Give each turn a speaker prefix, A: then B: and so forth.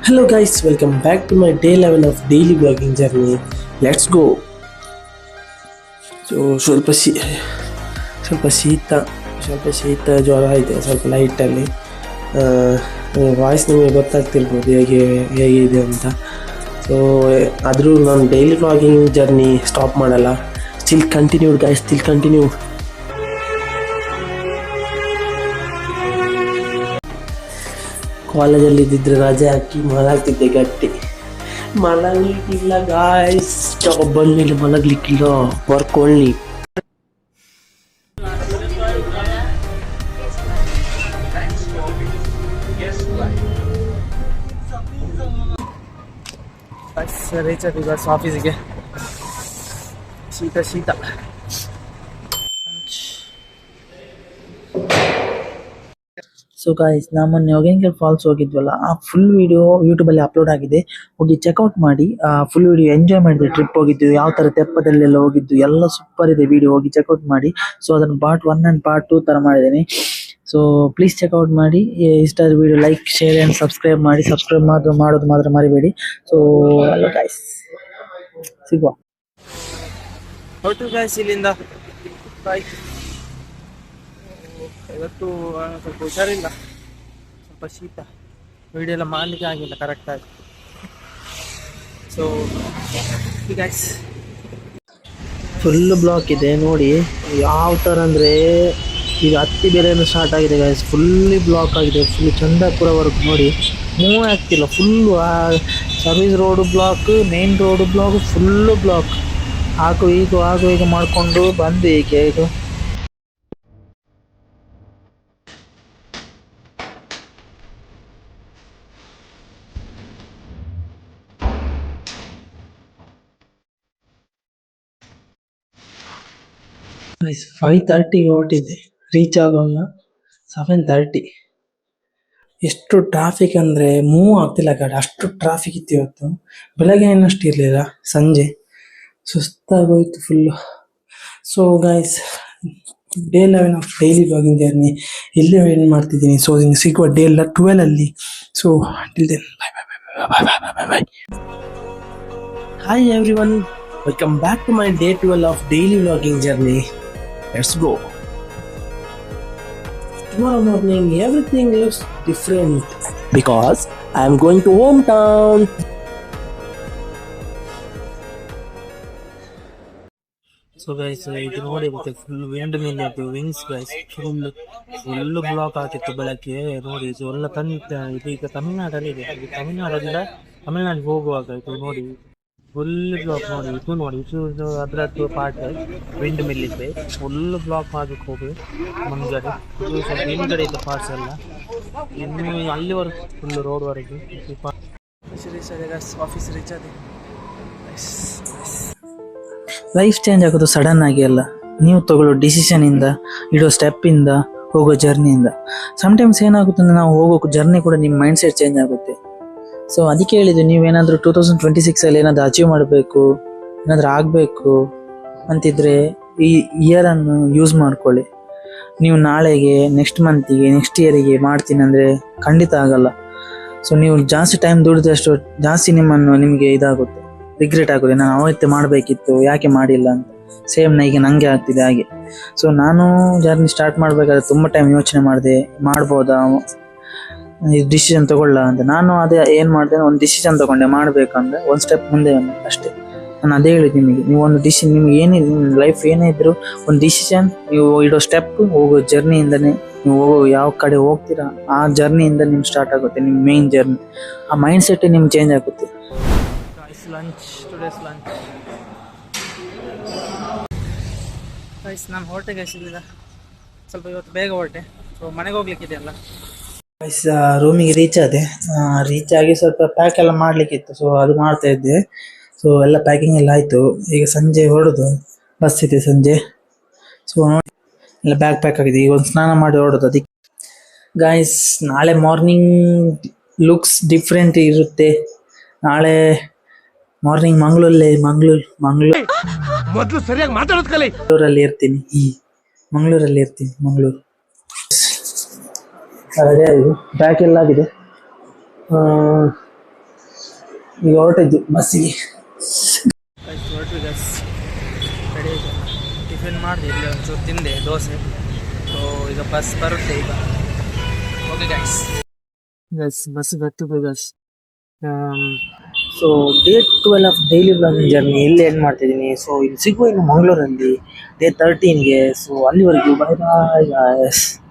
A: Hello guys, welcome back to my day 11 of daily vlogging journey. Let's go. So ಸ್ವಲ್ಪ ಶೀತ ಜ್ವರ ಇದೆ, ಸ್ವಲ್ಪ ಲೈಟಲ್ಲಿ ವಾಯ್ಸ್ ನಿಮಗೆ ಗೊತ್ತಾಗ್ತಿರ್ಬೋದು ಹೇಗಿದೆ ಅಂತ. ಸೊ ಆದರೂ ನಾನು ಡೈಲಿ ವ್ಲಾಗಿಂಗ್ ಜರ್ನಿ ಸ್ಟಾಪ್ ಮಾಡಲ್ಲ. Still continued guys, still continued. ಕಾಲೇಜಲ್ಲಿ ಇದ್ದಿದ್ರೆ ರಜೆ ಹಾಕಿ ಮಲಗ್ತಿದ್ದೆ ಗಟ್ಟಿ. ಮಲಗಲಿಕ್ಕಿಲ್ಲ ಗಾಯ್ಸ್, ಜಾಬ್ ಬಂದಮೇಲೆ ಮಲಗಲಿಕ್ಕಿಲ್ಲ, ವರ್ಕ್ ಓನ್ಲಿ. ರೀಚ್ ಆಗಿ ಬಸ್ ಆಫೀಸಿಗೆ. ಶೀತ ಸೊ ಗಾಯ್ಸ್, ನಾವು ಮೊನ್ನೆ ಹೊಗೇನಕಲ್ ಫಾಲ್ಸ್ ಹೋಗಿದ್ವಲ್ಲ, ಆ ಫುಲ್ ವಿಡಿಯೋ ಯೂಟ್ಯೂಬಲ್ಲಿ ಅಪ್ಲೋಡ್ ಆಗಿದೆ. ಹೋಗಿ ಚೆಕ್ಔಟ್ ಮಾಡಿ. ಫುಲ್ ವಿಡಿಯೋ ಎಂಜಾಯ್ ಮಾಡಿದೆ. ಟ್ರಿಪ್ ಹೋಗಿದ್ದು, ಯಾವ ಥರ ತೆಪ್ಪದಲ್ಲೆಲ್ಲ ಹೋಗಿದ್ದು ಎಲ್ಲ ಸೂಪರ್ ಇದೆ ವಿಡಿಯೋ, ಹೋಗಿ ಚೆಕ್ಔಟ್ ಮಾಡಿ. ಸೊ ಅದನ್ನು ಪಾರ್ಟ್ 1 ಆ್ಯಂಡ್ ಪಾರ್ಟ್ 2 ಥರ ಮಾಡಿದ್ದೀನಿ. ಸೊ ಪ್ಲೀಸ್ ಚೆಕ್ಔಟ್ ಮಾಡಿ. ಇಷ್ಟ ಆದ video like, share and subscribe ಮಾಡಿ. ಸಬ್ಸ್ಕ್ರೈಬ್ ಮಾಡೋದು ಮಾತ್ರ ಮರಿಬೇಡಿ. ಸೊ ಹಲೋ ಗಾಯ್ಸ್, ಸಿಗುವ. ಹೊರಟು ಗಾಯ್ಸ್ ಇಲ್ಲಿಂದ. ಬಾಯ್. ಇವತ್ತು ಸ್ವಲ್ಪ ಹುಷಾರಿಲ್ಲ, ಸ್ವಲ್ಪ ಶೀತ, ವಿಡಿಯೋ ಎಲ್ಲ ಮಾಡಲಿಕ್ಕೆ ಆಗಿಲ್ಲ ಕರೆಕ್ಟಾಗಿ. ಸೊ ಗಾಯ್ಸ್, ಫುಲ್ ಬ್ಲಾಕ್ ಇದೆ ನೋಡಿ. ಯಾವ ಥರ ಅಂದರೆ ಈಗ ಹತ್ತಿ ಬೇರೆನೂ ಸ್ಟಾರ್ಟ್ ಆಗಿದೆ ಗಾಯ್ಸ್. ಫುಲ್ಲಿ ಬ್ಲಾಕ್ ಆಗಿದೆ. ಫುಲ್ ಚಂದಾಪುರವರೆಗೂ ನೋಡಿ, ಮೂವ್ ಆಗ್ತಿಲ್ಲ. Full service road block, main road block, full block. ಆಗು ಈಗ ಮಾಡಿಕೊಂಡು ಬಂದು ಈಗ ಇದು ಗೈಸ್ 5:30 ಹೊರಟಿದೆ, ರೀಚ್ ಆಗೋಲ್ಲ 7:30. ಎಷ್ಟು ಟ್ರಾಫಿಕ್ ಅಂದರೆ ಮೂವ್ ಆಗ್ತಿಲ್ಲ ಗಾಡಿ, ಅಷ್ಟು ಟ್ರಾಫಿಕ್ ಇತ್ತು ಇವತ್ತು. ಬೆಳಗ್ಗೆ ಏನಷ್ಟು ಇರಲಿಲ್ಲ, ಸಂಜೆ ಸುಸ್ತಾಗೋಯ್ತು full. So guys, day 11 of daily vlogging journey ಇಲ್ಲೇ ಎಂಡ್ ಮಾಡ್ತಿದ್ದೀನಿ. ಸೊ ಇನ್ನು ಸಿಗುವ day 12 so till then bye bye bye bye bye bye. Hi everyone, welcome back to my day 12 of daily vlogging journey. Let's go. Tomorrow morning everything looks different because I am going to hometown. So guys, ಇದು ನೋಡಿ ಮತ್ತೆ full wind ಮೇಲೆ wings guys, full block ಆಗಿತ್ತು ಬೆಳಗ್ಗೆ ನೋಡಿ. ಇದು ಎಲ್ಲ ಈಗ ತಮಿಳ್ನಾಡಲ್ಲಿ ಇದೆ. ತಮಿಳ್ನಾಡದಿಂದ ತಮಿಳ್ನಾಡಿಗೆ ಹೋಗುವಾಗ ಇದು ನೋಡಿ ಫುಲ್ ಬ್ಲಾಕ್ ನೋಡಿ. ಇದು ಅದರದ್ದು ಪಾರ್ಟ್ ವಿಂಡ್ ಮಿಲ್ ಇದೆ. ಫುಲ್ ಬ್ಲಾಕ್ ಮಾಡಬೇಕು ಹೋಗಿ ಮುಂದ್ಗಡೆ. ಇದು ಸ್ವಲ್ಪ ಹಿಂದ್ಗಡೆ ಇದ್ದ ಪಾರ್ಟ್ಸ್ ಎಲ್ಲ ಇನ್ನು ಅಲ್ಲಿವರೆಗೂ ಫುಲ್ ರೋಡ್ವರೆಗೆ. ಆಫೀಸ್ ರೀಚ್ ಆಗಿದೆ. ಲೈಫ್ ಚೇಂಜ್ ಆಗೋದು ಸಡನ್ ಆಗಿ ಅಲ್ಲ, ನೀವು ತಗೊಳ್ಳೋ ಡಿಸಿಷನಿಂದ, ಇಡೋ ಸ್ಟೆಪ್ಪಿಂದ, ಹೋಗೋ ಜರ್ನಿಯಿಂದ. ಸಮ್ಟೈಮ್ಸ್ ಏನಾಗುತ್ತೆ ಅಂದರೆ ನಾವು ಹೋಗೋ ಜರ್ನಿ ಕೂಡ ನಿಮ್ಮ ಮೈಂಡ್ ಸೆಟ್ ಚೇಂಜ್ ಆಗುತ್ತೆ. ಸೊ ಅದಕ್ಕೆ ಹೇಳಿದ್ದು, ನೀವೇನಾದರೂ 2026 ಏನಾದರೂ ಅಚೀವ್ ಮಾಡಬೇಕು, ಏನಾದರೂ ಆಗಬೇಕು ಅಂತಿದ್ರೆ ಈ ಇಯರನ್ನು ಯೂಸ್ ಮಾಡ್ಕೊಳ್ಳಿ. ನೀವು ನಾಳೆಗೆ, ನೆಕ್ಸ್ಟ್ ಮಂತಿಗೆ, ನೆಕ್ಸ್ಟ್ ಇಯರಿಗೆ ಮಾಡ್ತೀನಿ ಅಂದರೆ ಖಂಡಿತ ಆಗಲ್ಲ. ಸೊ ನೀವು ಜಾಸ್ತಿ ಟೈಮ್ ದುಡಿದಷ್ಟು ಜಾಸ್ತಿ ನಿಮಗೆ ಇದಾಗುತ್ತೆ, ರಿಗ್ರೆಟ್ ಆಗುತ್ತೆ. ನಾನು ಅವತ್ತೇ ಮಾಡಬೇಕಿತ್ತು, ಯಾಕೆ ಮಾಡಿಲ್ಲ ಅಂತ. ಸೇಮ್ ಈಗ ನನಗೆ ಆಗ್ತಿದೆ ಹಾಗೆ. ಸೊ ನಾನು ಜರ್ನಿ ಸ್ಟಾರ್ಟ್ ಮಾಡಬೇಕಾದ್ರೆ ತುಂಬ ಟೈಮ್ ಯೋಚನೆ ಮಾಡಿದೆ, ಮಾಡ್ಬೋದಾ, ಡಿಸಿಷನ್ ತಗೊಳ್ಳ ಅಂತ. ನಾನು ಅದೇ ಏನು ಮಾಡಿದೆ, ಒಂದು ಡಿಸಿಷನ್ ತಗೊಂಡೆ, ಮಾಡಬೇಕಂದ್ರೆ ಒಂದು ಸ್ಟೆಪ್ ಮುಂದೆ ಬಂದೆ ಅಷ್ಟೇ. ನಾನು ಅದೇ ಹೇಳಿದ್ದು ನಿಮಗೆ, ನೀವು ಒಂದು ಡಿಸಿಷನ್, ನಿಮ್ಗೆ ಏನಿದೆ ನಿಮ್ಮ ಲೈಫ್ ಏನೇ ಇದ್ದರೂ ಒಂದು ಡಿಸಿಷನ್, ನೀವು ಇಡೋ ಸ್ಟೆಪ್, ಹೋಗೋ ಜರ್ನಿಯಿಂದನೇ, ನೀವು ಹೋಗೋ ಯಾವ ಕಡೆ ಹೋಗ್ತೀರಾ ಆ ಜರ್ನಿಯಿಂದ ನಿಮ್ಗೆ ಸ್ಟಾರ್ಟ್ ಆಗುತ್ತೆ ನಿಮ್ಮ ಮೇನ್ ಜರ್ನಿ. ಆ ಮೈಂಡ್ ಸೆಟ್ಟೇ ನಿಮ್ಗೆ ಚೇಂಜ್ ಆಗುತ್ತೆ. ಟುಡೇಸ್ ಲಂಚ್ ಗೈಸ್, ನಾನು ಹೊರಟೆ ಗೈಸ್ ಇಲ್ಲಿಂದ. ಸ್ವಲ್ಪ ಇವತ್ತು ಬೇಗ ಹೊರಟೆ. ಸೊ ಮನೆಗೆ ಹೋಗ್ಲಿಕ್ಕಿದೆಯಲ್ಲ ಗೈಸ್, ರೂಮಿಗೆ ರೀಚ್ ಆಗಿ ಸ್ವಲ್ಪ ಪ್ಯಾಕ್ ಎಲ್ಲ ಮಾಡಲಿಕ್ಕಿತ್ತು. ಸೊ ಅದು ಮಾಡ್ತಾ ಇದ್ದೆ. ಸೊ ಎಲ್ಲ ಪ್ಯಾಕಿಂಗ್ ಎಲ್ಲ ಆಯಿತು. ಈಗ ಸಂಜೆ ಹೊರಡೋದು, ಬಸ್ ಇದೆ ಸಂಜೆ. ಸೊ ನೋಡಿ ಎಲ್ಲ ಬ್ಯಾಗ್ ಪ್ಯಾಕ್ ಆಗಿದೆ. ಈಗ ಒಂದು ಸ್ನಾನ ಮಾಡಿ ಹೊರಡೋದು. ಅದಕ್ಕೆ ಗೈಸ್, ನಾಳೆ ಮಾರ್ನಿಂಗ್ ಲುಕ್ಸ್ ಡಿಫ್ರೆಂಟ್ ಇರುತ್ತೆ. ನಾಳೆ ಮಾರ್ನಿಂಗ್ ಮಂಗಳೂರಲ್ಲಿ ಇರ್ತೀನಿ. ಮಂಗಳೂರಲ್ಲಿ ಇರ್ತೀನಿ. ಬ್ಯಾಗ್ ಎಲ್ಲ ಆಗಿದೆ. ಈಗ ಹೊರಟಿದ್ದು ಬಸ್ಸಿಗೆ. ಹೊರಟ್ವಿ ಗಸ್, ರೆಡಿ ಆಯಿತು. ಟಿಫಿನ್ ಮಾಡಿದೆ, ಇಲ್ಲಿ ಒಂಚೂರು ತಿಂದೆ ದೋಸೆ. ಸೊ ಈಗ ಬಸ್ ಬರುತ್ತೆ ಈಗ. ಓಕೆ ಗೈಸ್, ಬಸ್ ಬರ್ತಿದೆ guys. So day 12 of daily vlogging journey ಇಲ್ಲಿ ಎಂಡ್ ಮಾಡ್ತಿದ್ದೀನಿ. ಸೊ ಇಲ್ಲಿ ಸಿಗುವ ಇನ್ನು ಮಂಗಳೂರಲ್ಲಿ ಡೇ 13ಗೆ. ಸೊ ಅಲ್ಲಿವರೆಗೂ ಬೈ ಬಾಯ್ ಗಾಯ್ಸ್.